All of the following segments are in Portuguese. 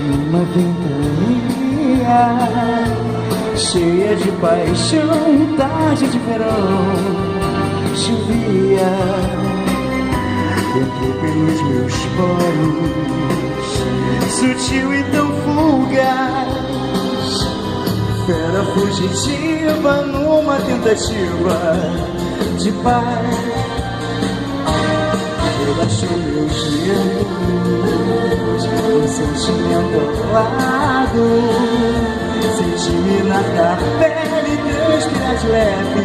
Uma ventania cheia de paixão, tarde de verão, chovia, entrou pelos meus poros, sutil e tão fugaz, fera fugitiva numa tentativa de paz. Relaxou meus dedos, um sentimento alado, senti-me na pele, transpirar de leve,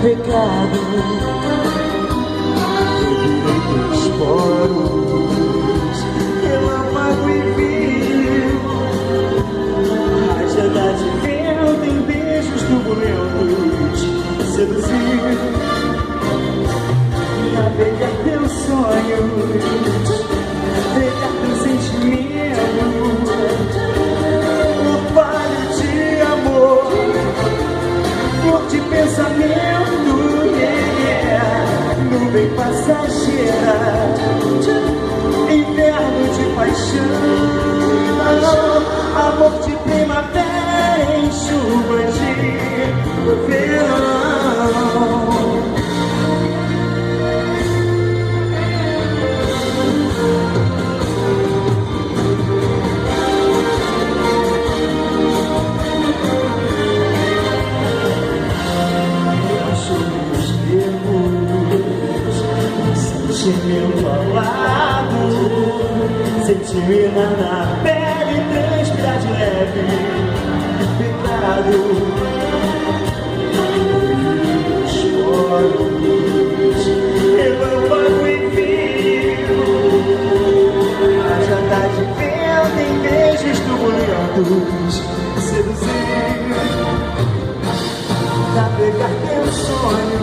pecado. Revirei teus poros, relâmpago e frio, ansiedade, vento em beijos turbulentos, seduzir. Navegar teus sonhos, pegar teu sentimento, orvalho de amor, flor de pensamento, nuvem passageira, inverno de paixão, amor de primavera em chuva de verão. Sentimento alado, sentimento na pele, transpirar de leve, pecado. Os poros, relâmpago e fio, a jantar de vento em beijos turbulentos, seduzir, navegar teus sonhos.